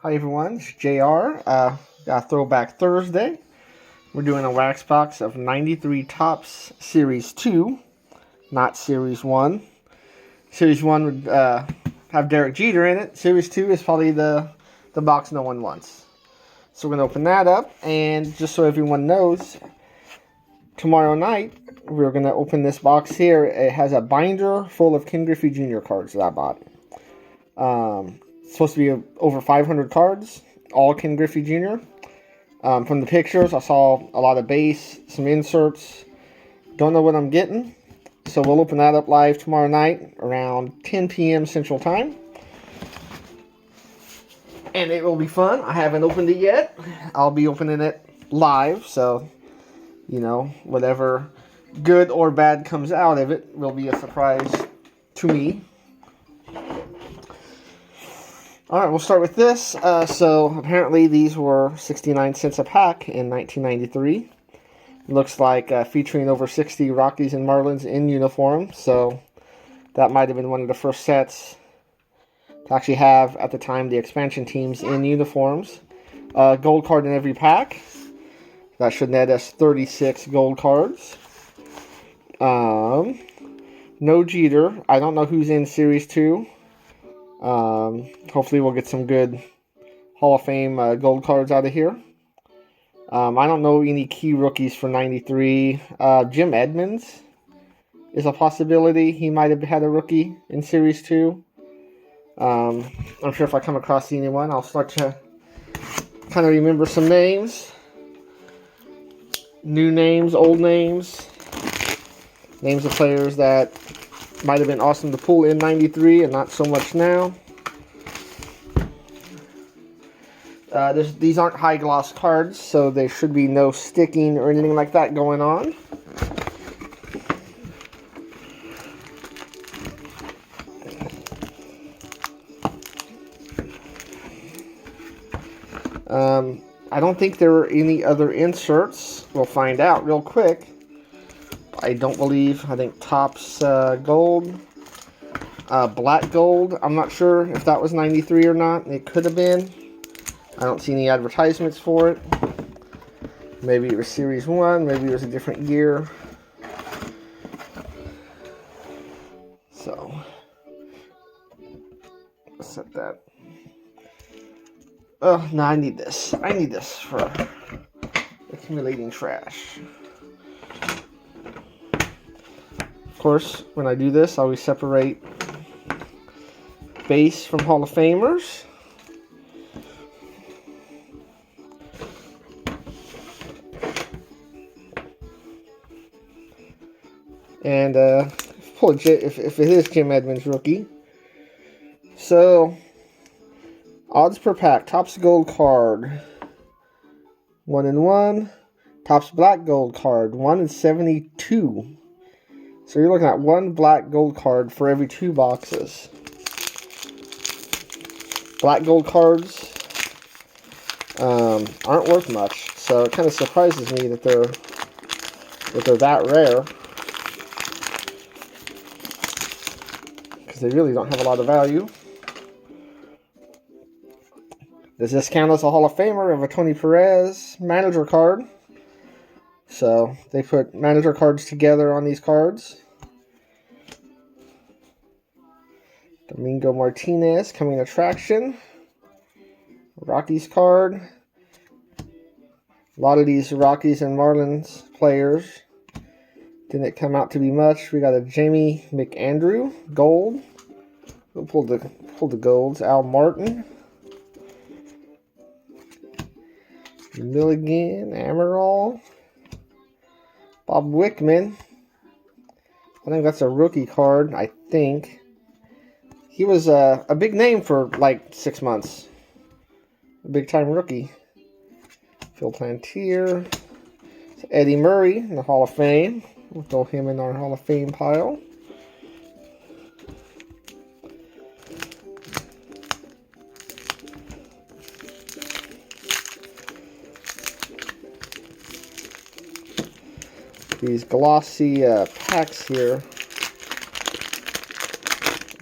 Hi everyone, it's JR. Got Throwback Thursday. We're doing a wax box of 93 Topps Series 2, not Series 1. Series 1 would have Derek Jeter in it. Series 2 is probably the box no one wants. So we're going to open that up, and just so everyone knows, tomorrow night we're going to open this box here. It has a binder full of Ken Griffey Jr. cards that I bought. It's supposed to be over 500 cards, all Ken Griffey Jr. From the pictures, I saw a lot of base, some inserts. Don't know what I'm getting, so we'll open that up live tomorrow night around 10 p.m. Central Time. And it will be fun. I haven't opened it yet. I'll be opening it live, so, you know, whatever good or bad comes out of it will be a surprise to me. Alright, we'll start with this. So, apparently these were 69 cents a pack in 1993. Looks like featuring over 60 Rockies and Marlins in uniform. So, that might have been one of the first sets to actually have, at the time, the expansion teams in uniforms. Gold card in every pack. That should net us 36 gold cards. No Jeter. I don't know who's in Series 2. Hopefully we'll get some good Hall of Fame gold cards out of here. I don't know any key rookies for 93. Jim Edmonds is a possibility. He might have had a rookie in Series 2. I'm sure if I come across anyone, I'll start to kind of remember some names. New names, old names. Names of players that might have been awesome to pull in 93 and not so much now. These aren't high gloss cards, so there should be no sticking or anything like that going on. I don't think there are any other inserts. We'll find out real quick. I don't believe. I think Topps gold, black gold. I'm not sure if that was 93 or not. It could have been. I don't see any advertisements for it. Maybe it was Series 1. Maybe it was a different year. So, let's set that. Oh, no, I need this. I need this for accumulating trash. Of course, when I do this, I always separate base from Hall of Famers. And if it is Jim Edmonds rookie. So, odds per pack. Topps gold card, 1 in 1. Topps black gold card, 1 in 72. So you're looking at 1 black gold card for every 2 boxes. Black gold cards aren't worth much, so it kind of surprises me that they're that rare, because they really don't have a lot of value. Does this count as a Hall of Famer of a Tony Perez manager card? So they put manager cards together on these cards. Domingo Martinez, coming attraction. Rockies card. A lot of these Rockies and Marlins players didn't come out to be much. We got a Jamie McAndrew, gold. We'll pull the golds. Al Martin. Milligan, Amaral. Bob Wickman. I think that's a rookie card, I think. He was a big name for like 6 months. A big-time rookie. Phil Plantier. Eddie Murray in the Hall of Fame. We'll throw him in our Hall of Fame pile. These glossy packs here,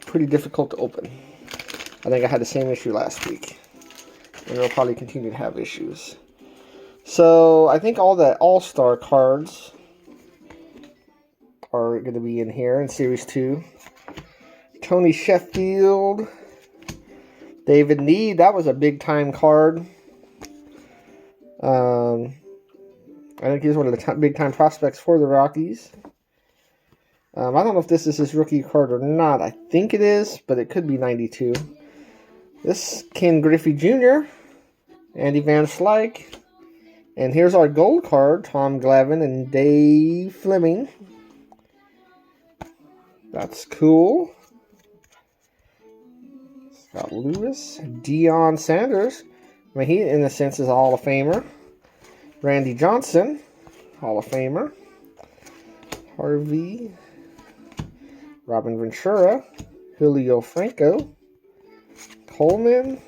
pretty difficult to open. I think I had the same issue last week. and they'll probably continue to have issues. So I think all the All-Star cards are going to be in here in Series 2. Tony Sheffield, David Need, that was a big-time card. I think he's one of the big-time prospects for the Rockies. I don't know if this is his rookie card or not. I think it is, but it could be 92. This Ken Griffey Jr., Andy Van Slyke. And here's our gold card, Tom Glavine and Dave Fleming. That's cool. Scott Lewis, Deion Sanders. I mean, he, in a sense, is a Hall of Famer. Randy Johnson, Hall of Famer. Harvey. Robin Ventura. Julio Franco. Coleman.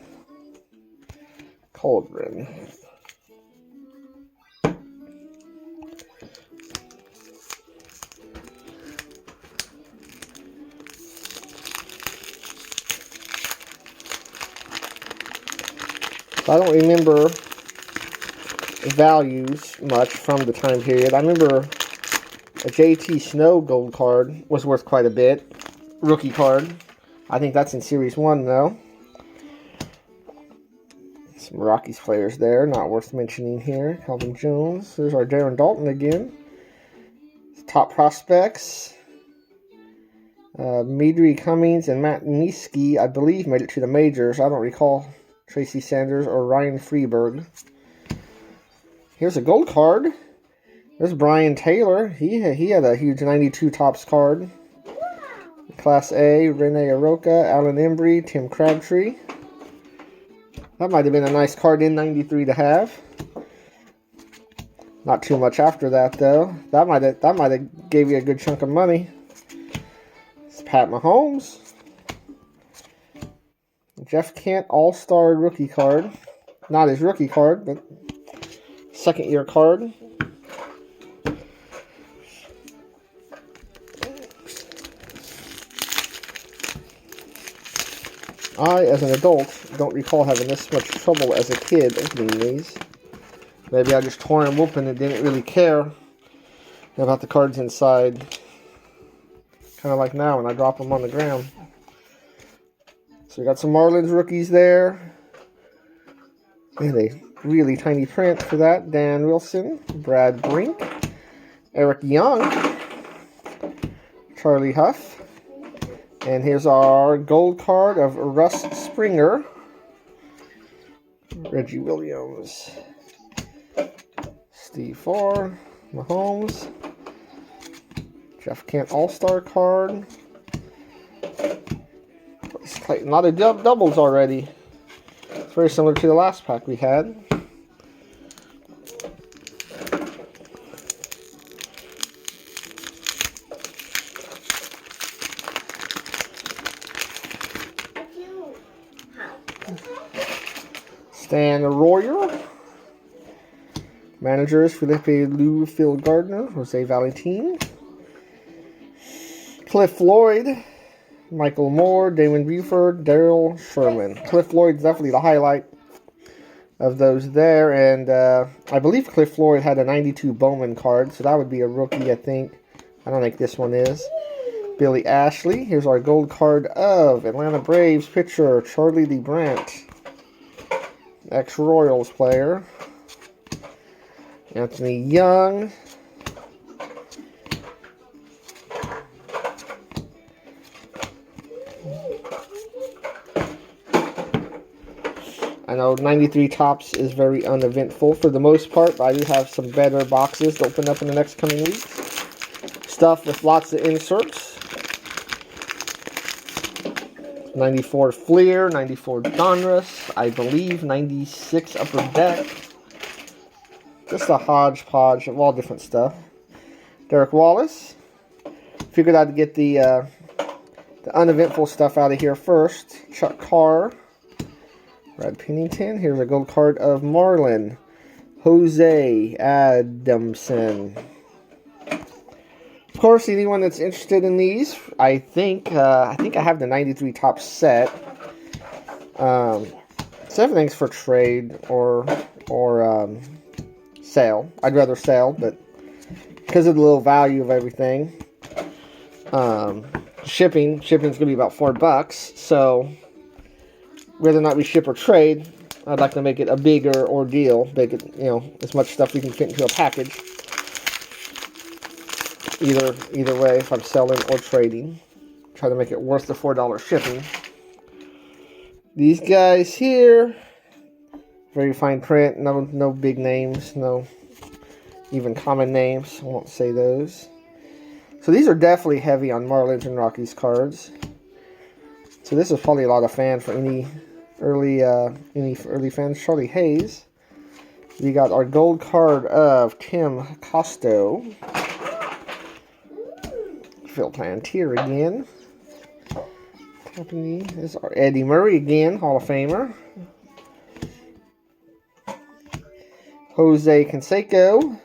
Coldren. I don't remember values much from the time period. I remember a JT Snow gold card was worth quite a bit. Rookie card. I think that's in Series 1 though. Some Rockies players there, not worth mentioning here. Calvin Jones. There's our Darren Dalton again. Top prospects. Madry Cummings and Matt Niesky, I believe, made it to the majors. I don't recall Tracy Sanders or Ryan Freeberg. Here's a gold card. There's Brian Taylor. He had a huge 92 tops card. Class A, Rene Aroca, Alan Embry, Tim Crabtree. That might have been a nice card in 93 to have. Not too much after that though. That might have gave you a good chunk of money. It's Pat Mahomes. Jeff Kent All-Star rookie card. Not his rookie card, but second year card. I, as an adult, don't recall having this much trouble as a kid opening these. Maybe I just tore them open and didn't really care about the cards inside. Kind of like now when I drop them on the ground. So we got some Marlins rookies there. And a really tiny print for that. Dan Wilson, Brad Brink, Eric Young, Charlie Huff. And here's our gold card of Russ Springer, Reggie Williams, Steve Farr, Mahomes, Jeff Kent All-Star card. A lot of doubles already. It's very similar to the last pack we had. Stan Royer. Managers Felipe Lou, Phil Gardner, Jose Valentin. Cliff Lloyd. Michael Moore, Damon Buford, Daryl Sherman. Cliff Lloyd's definitely the highlight of those there. And I believe Cliff Lloyd had a 92 Bowman card, so that would be a rookie, I think. I don't think this one is. Billy Ashley. Here's our gold card of Atlanta Braves pitcher Charlie Lee Brandt. Ex-Royals player. Anthony Young. I know 93 Topps is very uneventful for the most part, but I do have some better boxes to open up in the next coming weeks. Stuff with lots of inserts. 94 Fleer, 94 Donruss, I believe 96 Upper Deck. Just a hodgepodge of all different stuff. Derek Wallace. Figured I'd get the uneventful stuff out of here first. Chuck Carr. Brad Pennington. Here's a gold card of Marlin. Jose Adamson. Of course, anyone that's interested in these, I think I have the 93 Topps set. So everything's for trade or sale. I'd rather sell, but because of the little value of everything, shipping's gonna be about $4. So whether or not we ship or trade, I'd like to make it a bigger ordeal. Make it, as much stuff we can fit into a package. Either way, if I'm selling or trading, try to make it worth the $4 shipping. These guys here, very fine print. No big names. No even common names. I won't say those. So these are definitely heavy on Marlins and Rockies cards. So this is probably a lot of fan for any early fans. Charlie Hayes. We got our gold card of Tim Costo. Phil Plantier again. Company is our Eddie Murray again, Hall of Famer. Jose Canseco.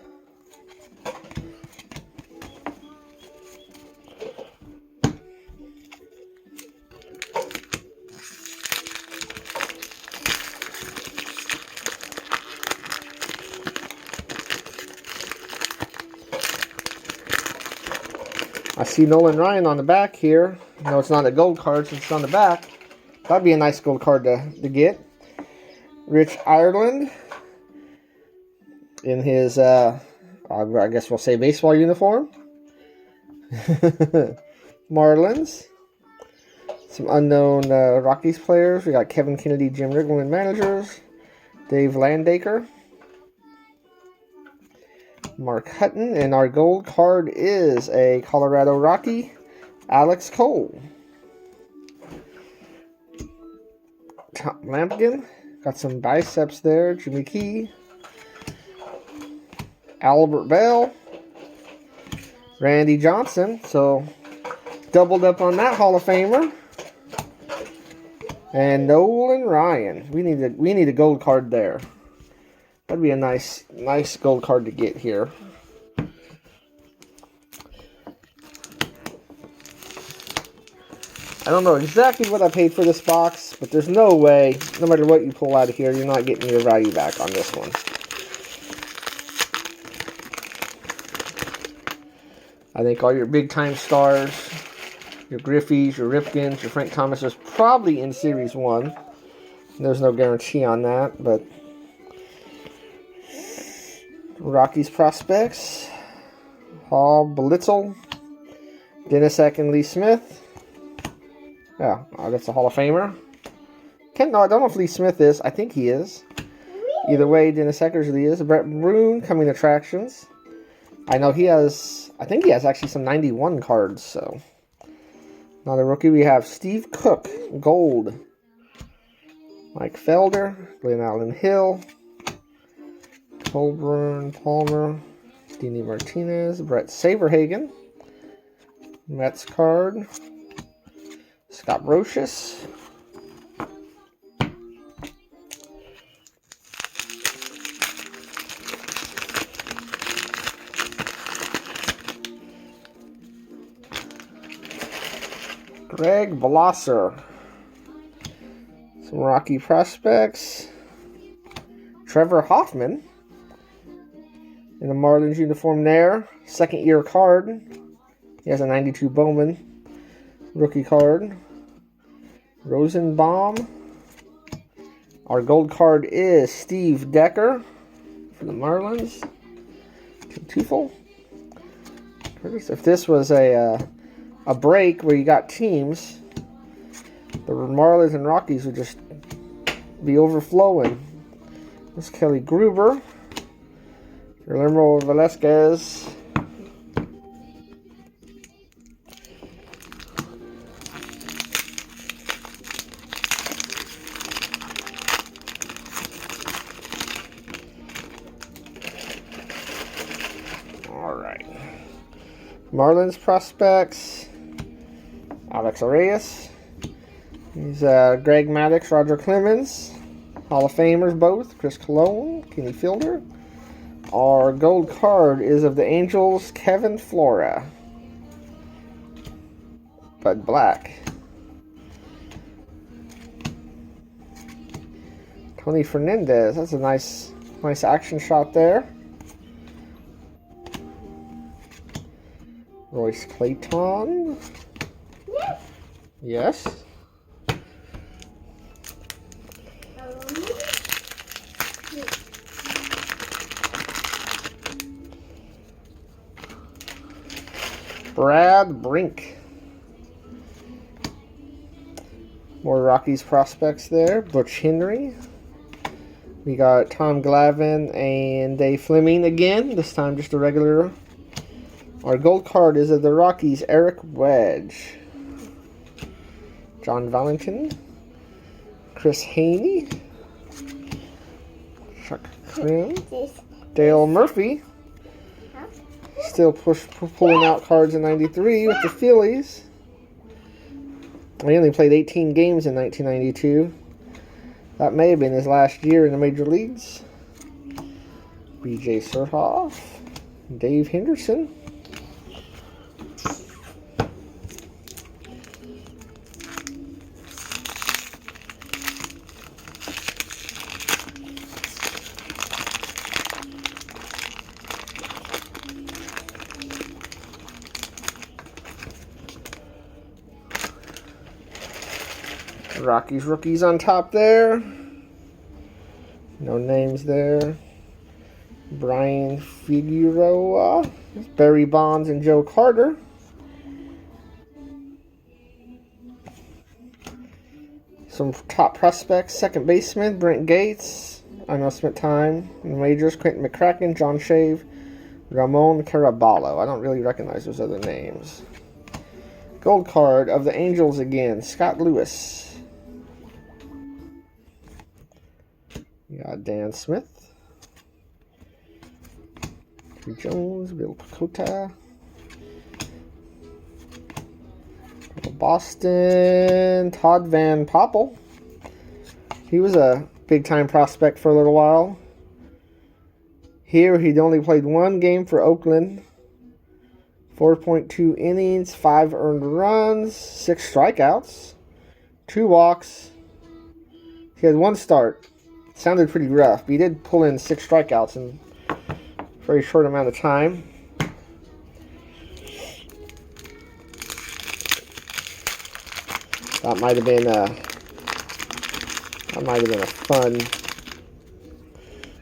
I see Nolan Ryan on the back here. No, it's not a gold card since it's on the back. That'd be a nice gold card to get. Rich Ireland in his, I guess we'll say baseball uniform. Marlins. Some unknown Rockies players. We got Kevin Kennedy, Jim Riggleman managers. Dave Landaker. Mark Hutton, and our gold card is a Colorado Rocky, Alex Cole. Tom Lampkin, got some biceps there, Jimmy Key. Albert Bell. Randy Johnson, so doubled up on that Hall of Famer. And Nolan Ryan. We need a gold card there. That'd be a nice gold card to get here. I don't know exactly what I paid for this box, but there's no way, no matter what you pull out of here, you're not getting your value back on this one. I think all your big-time stars, your Griffeys, your Ripkens, your Frank Thomases, probably in Series 1. There's no guarantee on that, but Rockies prospects, Hall Blitzel, Dennis Eck and Lee Smith. Yeah, that's a Hall of Famer. No, I don't know if Lee Smith is. I think he is. Either way, Dennis Eckersley is. Brett Broon, coming attractions. I know he has, I think he has actually some 91 cards, so. Another rookie, we have Steve Cook, gold. Mike Felder, Glenn Allen Hill. Colburn, Palmer, Dini Martinez, Brett Saberhagen, Mets card, Scott Brocious, Greg Blosser, some Rocky prospects, Trevor Hoffman, in the Marlins uniform there. Second year card. He has a 92 Bowman rookie card. Rosenbaum. Our gold card is Steve Decker for the Marlins. Tufel. If this was a break where you got teams, the Marlins and Rockies would just be overflowing. This Kelly Gruber. Guillermo Velasquez. All right. Marlins prospects. Alex Arias. He's Greg Maddux, Roger Clemens. Hall of Famers both. Chris Colon, Kenny Fielder. Our gold card is of the Angels, Kevin Flora. Bud Black. Tony Fernandez. That's a nice action shot there. Royce Clayton. Yes. Brad Brink. More Rockies prospects there. Butch Henry. We got Tom Glavine and Dave Fleming again. This time just a regular. Our gold card is of the Rockies, Eric Wedge. John Valentin. Chris Haney. Chuck Krim. Dale Murphy. Still pulling out cards in 93 with the Phillies. He only played 18 games in 1992. That may have been his last year in the major leagues. B.J. Surhoff. Dave Henderson. Rockies rookies on top there. No names there. Brian Figueroa. Barry Bonds and Joe Carter. Some top prospects. Second baseman, Brent Gates. I know spent time in the majors. Quentin McCracken, John Shave, Ramon Caraballo. I don't really recognize those other names. Gold card of the Angels again. Scott Lewis. We got Dan Smith, Drew Jones, Bill Pecota, Boston, Todd Van Poppel. He was a big-time prospect for a little while. Here, he'd only played one game for Oakland. 4.2 innings, 5 earned runs, 6 strikeouts, 2 walks. He had 1 start. Sounded pretty rough, but he did pull in 6 strikeouts in a very short amount of time. That might have been a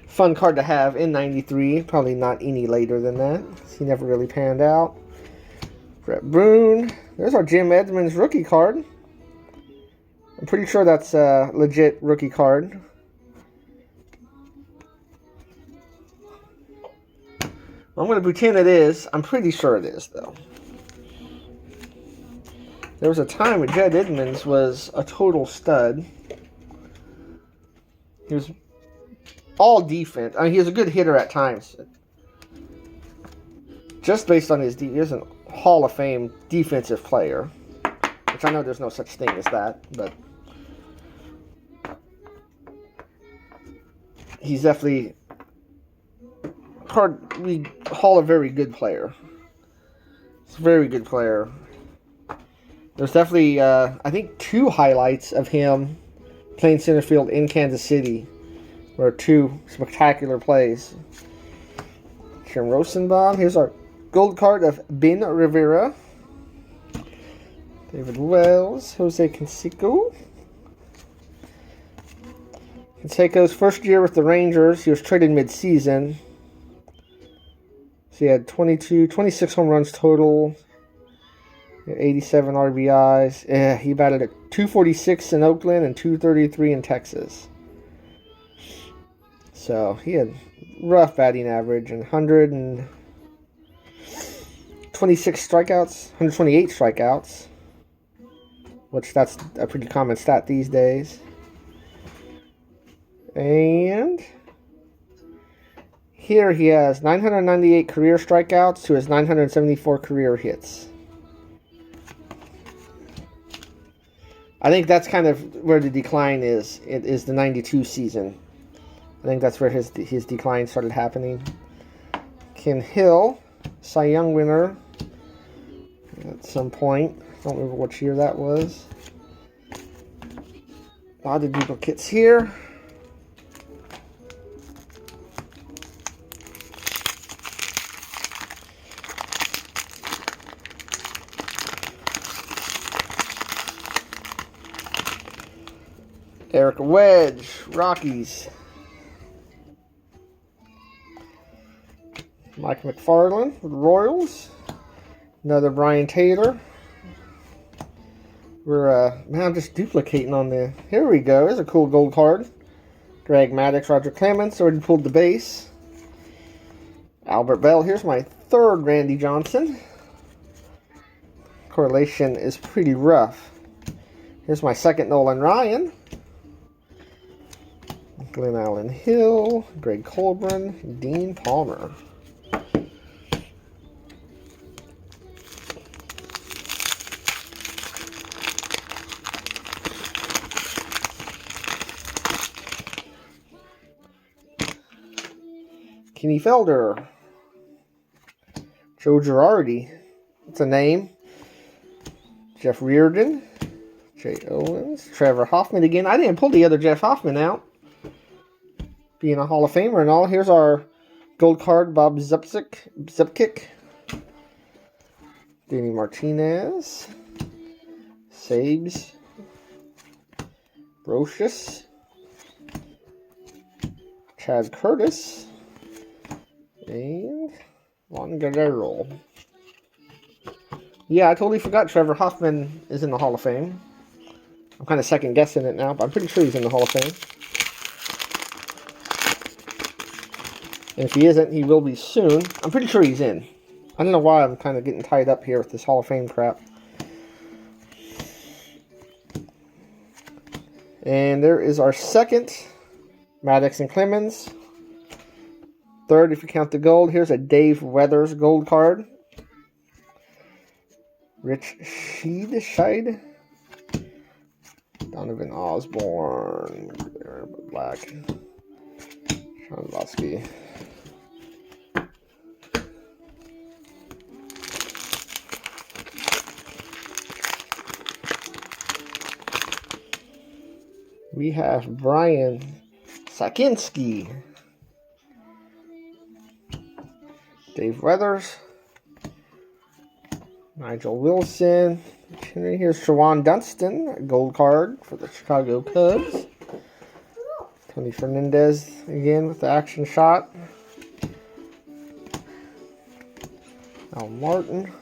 fun card to have in 93. Probably not any later than that. He never really panned out. Brett Boone. There's our Jim Edmonds rookie card. I'm pretty sure that's a legit rookie card. I'm going to pretend it is. I'm pretty sure it is, though. There was a time when Jed Edmonds was a total stud. He was all defense. I mean, he was a good hitter at times. Just based on his... He was a Hall of Fame defensive player. Which I know there's no such thing as that, but... He's definitely... we call a very good player. He's a very good player. There's definitely, I think, 2 highlights of him playing center field in Kansas City. Were 2 spectacular plays. Jim Rosenbaum. Here's our gold card of Ben Rivera. David Wells. Jose Canseco. Canseco's first year with the Rangers. He was traded mid-season. So he had 26 home runs total, 87 RBIs. He batted at 246 in Oakland and 233 in Texas. So he had rough batting average and 126 strikeouts, 128 strikeouts, which that's a pretty common stat these days. And... here he has 998 career strikeouts to his 974 career hits. I think that's kind of where the decline is. It is the 92 season. I think that's where his decline started happening. Ken Hill, Cy Young winner at some point. I don't remember which year that was. A lot of duplicates here. Eric Wedge, Rockies. Mike McFarland with Royals. Another Brian Taylor. We're now just duplicating on the. Here we go. There's a cool gold card. Greg Maddux, Roger Clemens already pulled the base. Albert Bell. Here's my third Randy Johnson. Correlation is pretty rough. Here's my second Nolan Ryan. Glenn Allen Hill, Greg Colburn, Dean Palmer. Kenny Felder. Joe Girardi. That's a name. Jeff Reardon. Jay Owens. Trevor Hoffman again. I didn't pull the other Jeff Hoffman out. Being a Hall of Famer and all. Here's our gold card, Bob Zupkick. Danny Martinez. Sabes. Brocious. Chad Curtis. And Juan Guerrero. Yeah, I totally forgot Trevor Hoffman is in the Hall of Fame. I'm kind of second guessing it now, but I'm pretty sure he's in the Hall of Fame. And if he isn't, he will be soon. I'm pretty sure he's in. I don't know why I'm kind of getting tied up here with this Hall of Fame crap. And there is our second Maddux and Clemens. Third, if you count the gold. Here's a Dave Weathers gold card. Rich Scheid. Donovan Osborne. Black. Sean Bosky. We have Brian Sakinski. Dave Weathers. Nigel Wilson. Here's Shawan Dunston, a gold card for the Chicago Cubs. Tony Fernandez again with the action shot. Al Martin.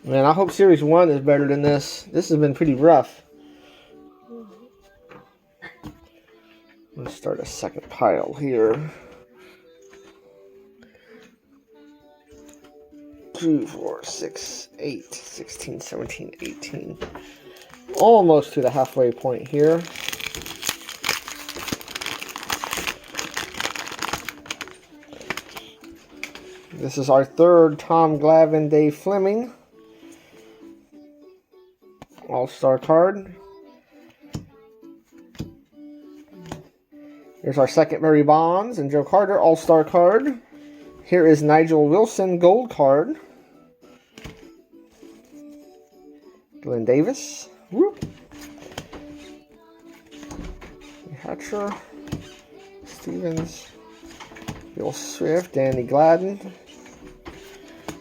Man, I hope Series 1 is better than this. This has been pretty rough. Let's start a second pile here. 2, 4, 6, 8, 16, 17, 18. Almost to the halfway point here. This is our third Tom Glavine, Dave Fleming All-Star card. Here's our second Barry Bonds and Joe Carter All-Star card. Here is Nigel Wilson gold card. Glenn Davis. Whoop. Hatcher. Stevens. Bill Swift. Danny Gladden.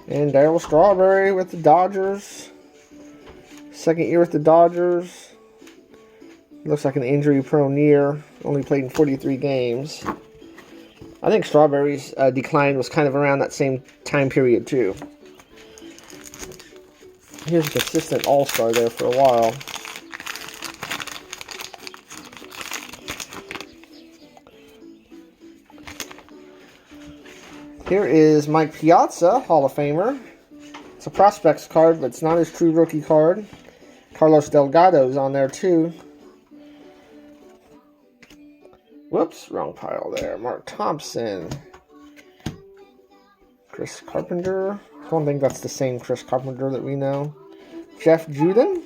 And Darryl Strawberry with the Dodgers. Second year with the Dodgers. Looks like an injury-prone year. Only played in 43 games. I think Strawberry's decline was kind of around that same time period, too. Here's a consistent all-star there for a while. Here is Mike Piazza, Hall of Famer. It's a prospects card, but it's not his true rookie card. Carlos Delgado's on there, too. Whoops, wrong pile there. Mark Thompson. Chris Carpenter. I don't think that's the same Chris Carpenter that we know. Jeff Juden.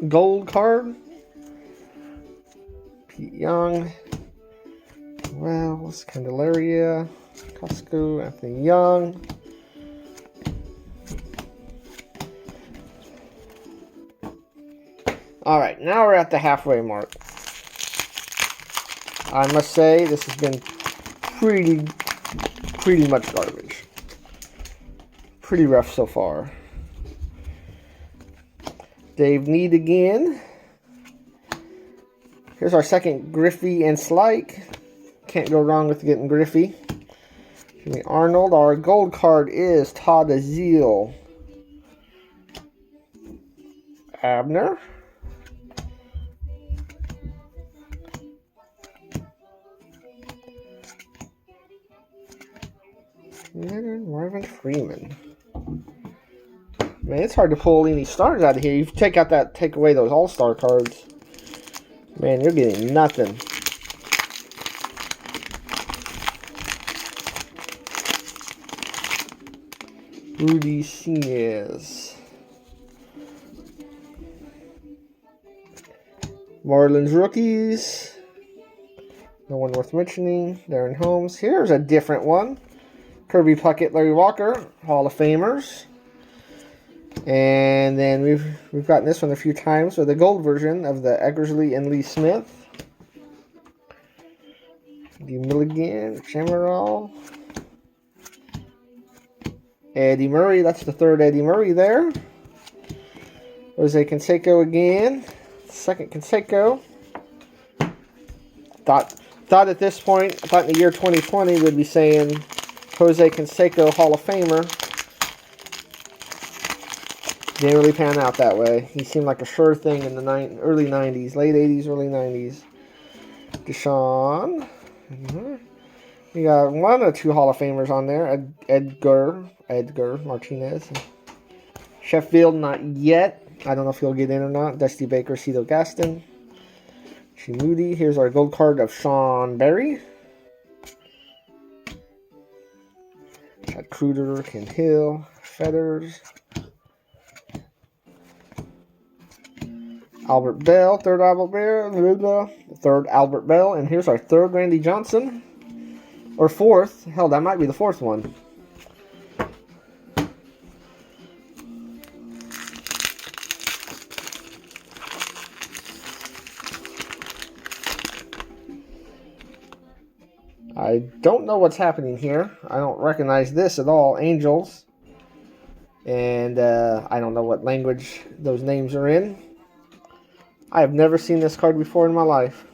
Gold card. Pete Young. Wells. Candelaria. Costco. Anthony Young. Alright, now we're at the halfway mark. I must say, this has been pretty much garbage. Pretty rough so far. Dave Need again. Here's our second Griffey and Slyke. Can't go wrong with getting Griffey. Jimmy Arnold. Our gold card is Tatis. Abner. Marvin Freeman. Man, it's hard to pull any stars out of here. You take away those all-star cards. Man, you're getting nothing. Rudy Sinez. Marlins Rookies. No one worth mentioning. Darren Holmes. Here's a different one. Kirby Puckett, Larry Walker, Hall of Famers. And then we've gotten this one a few times with the gold version of the Eckersley and Lee Smith. D. Milligan, Chamarral. Eddie Murray, that's the third Eddie Murray there. Jose Canseco again. Second Canseco. Thought at this point, I thought in the year 2020 we'd be saying Jose Canseco, Hall of Famer. Didn't really pan out that way. He seemed like a sure thing in the early 90s, late 80s, early 90s. Deshaun. We got one or two Hall of Famers on there. Edgar Martinez. Sheffield, not yet. I don't know if he'll get in or not. Dusty Baker, Cito Gaston. Moody. Here's our gold card of Sean Berry. Chad Kruger, Ken Hill, Feathers. Albert Bell, third Albert Bell, and here's our third Randy Johnson. Or fourth. Hell, that might be the fourth one. I don't know what's happening here. I don't recognize this at all. Angels. And I don't know what language those names are in. I have never seen this card before in my life.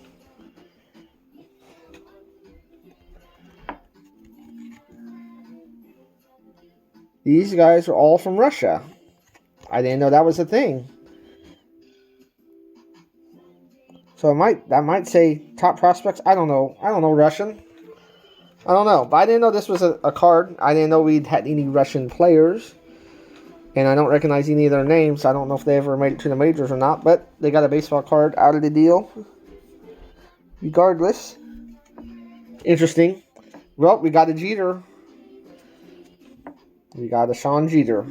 These guys are all from Russia. I didn't know that was a thing. So that might say top prospects. I don't know. I don't know Russian. I don't know. But I didn't know this was a card. I didn't know we'd had any Russian players. And I don't recognize any of their names. I don't know if they ever made it to the majors or not. But they got a baseball card out of the deal. Regardless. Interesting. Well, we got a Jeter. We got a Sean Jeter.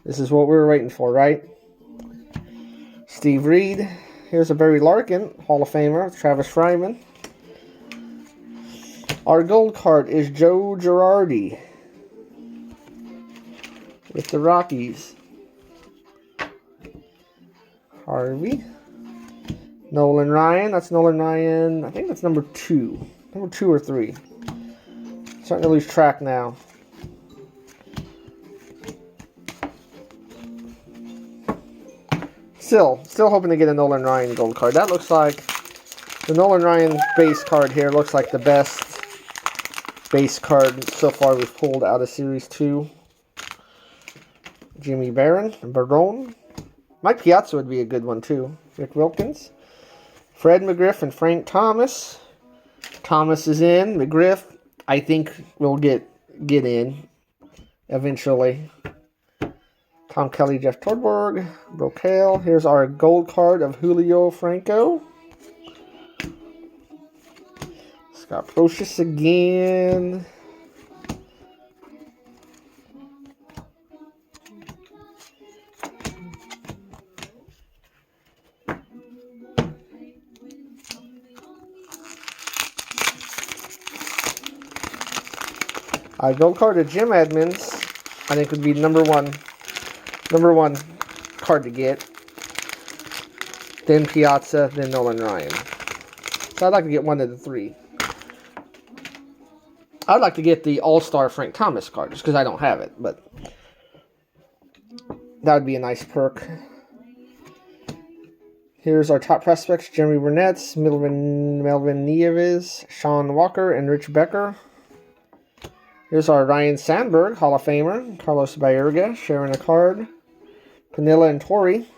This is what we were waiting for, right? Steve Reed. Here's a Barry Larkin, Hall of Famer. Travis Fryman. Our gold card is Joe Girardi with the Rockies. Harvey. Nolan Ryan. That's Nolan Ryan. I think that's number 2. Number 2 or 3. Starting to lose track now. Still hoping to get a Nolan Ryan gold card. That looks like the Nolan Ryan base card here looks like the best base card so far we've pulled out of Series 2. Jimmy Barone. Mike Piazza would be a good one too. Rick Wilkins. Fred McGriff and Frank Thomas. Thomas is in. McGriff, I think, will get in eventually. Tom Kelly, Jeff Torborg, Brocale. Here's our gold card of Julio Franco. Scott Brocious again. Gold card of Jim Edmonds. I think would be number one card to get. Then Piazza, then Nolan Ryan. So I'd like to get one of the 3. I'd like to get the All-Star Frank Thomas card, just because I don't have it. But That would be a nice perk. Here's our top prospects: Jeremy Burnett, Melvin Nieves, Sean Walker, and Rich Becker. Here's our Ryan Sandberg, Hall of Famer, Carlos Baerga, sharing a card. Piniella and Torrey.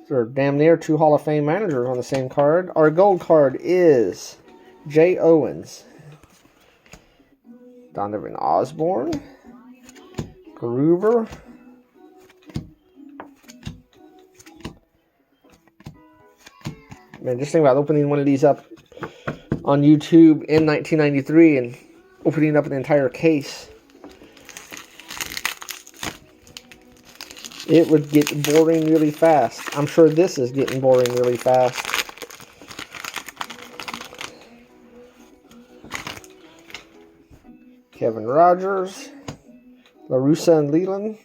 They're damn near 2 Hall of Fame managers on the same card. Our gold card is Jay Owens, Donovan Osborne, Gruber, man, just think about opening one of these up on YouTube in 1993 and opening up an entire case. It would get boring really fast. I'm sure this is getting boring really fast. Kevin Rogers, La Russa and Leland,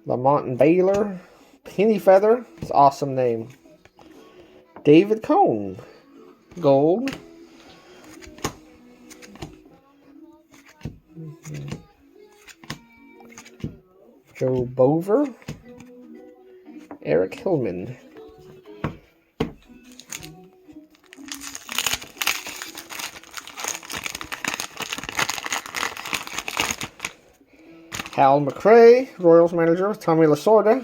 Lamont and Baylor, Penny Feather, it's an awesome name. David Cone, gold. Joe Bover, Eric Hillman. Hal McRae, Royals manager, Tommy Lasorda.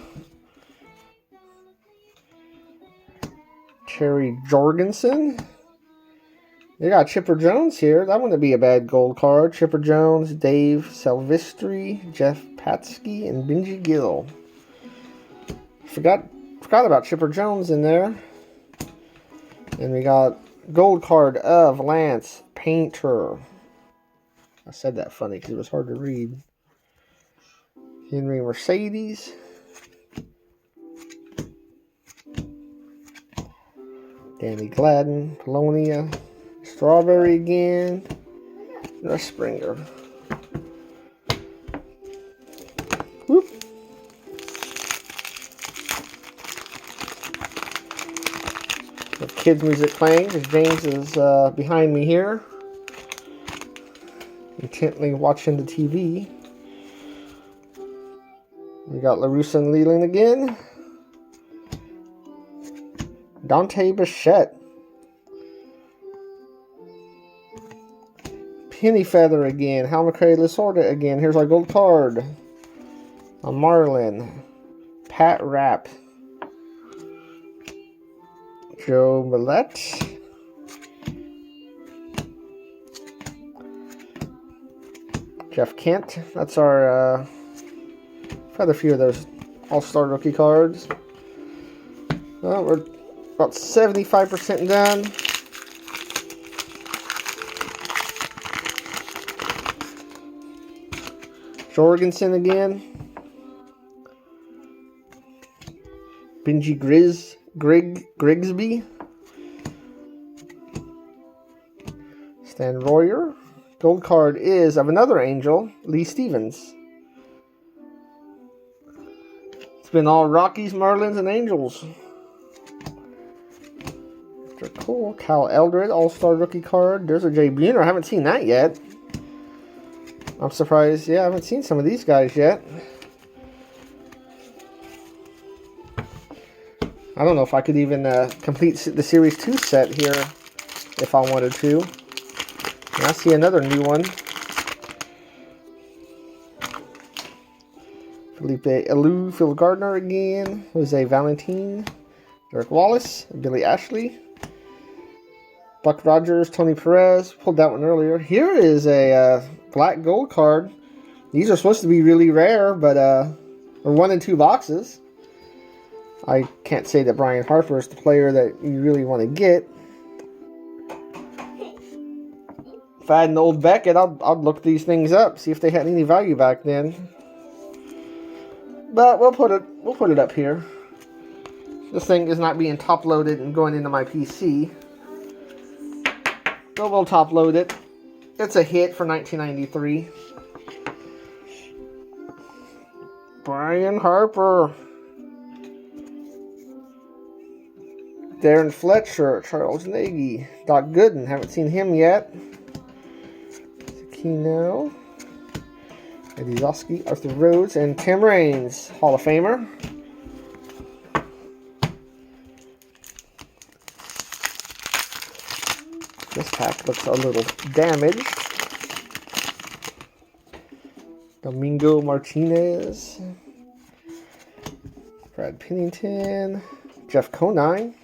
Terry Jorgensen. They got Chipper Jones here. That wouldn't be a bad gold card. Chipper Jones, Dave Salvistri, Jeff Patsky, and Benji Gill. Forgot about Chipper Jones in there. And we got gold card of Lance Painter. I said that funny because it was hard to read. Henry Mercedes. Danny Gladden, Polonia. Strawberry again. Russ Springer. Whoop. The kids' music playing because James is behind me here, intently watching the TV. We got La Russa and Leland again. Dante Bichette. Penny Feather again. Hal McRae Lasorda again. Here's our gold card. A Marlin. Pat Rapp. Joe Millette. Jeff Kent. That's our I've had a few of those All-Star rookie cards. Well, we're about 75% done. Jorgensen again. Benji Grigsby. Stan Royer. Gold card is of another Angel, Lee Stevens. It's been all Rockies, Marlins, and Angels. They're cool. Cal Eldred, All-Star rookie card. There's a Jay Buhner. I haven't seen that yet. I'm surprised. Yeah, I haven't seen some of these guys yet. I don't know if I could even complete the Series 2 set here if I wanted to. And I see another new one. Felipe Alou, Phil Gardner again. Jose Valentin. Derek Wallace. Billy Ashley. Buck Rogers, Tony Perez. Pulled that one earlier. Here is a black gold card. These are supposed to be really rare, but they're 1 in 2 boxes. I can't say that Brian Harper is the player that you really want to get. If I had an old Beckett, I'd look these things up, see if they had any value back then. But we'll put it up here. This thing is not being top loaded and going into my PC. So we'll top load it. It's a hit for 1993. Brian Harper. Darren Fletcher. Charles Nagy. Doc Gooden. Haven't seen him yet. Acuna. Eddie Zosky, Arthur Rhodes, and Tim Raines, Hall of Famer. This pack looks a little damaged. Domingo Martinez, Brad Pennington, Jeff Conine,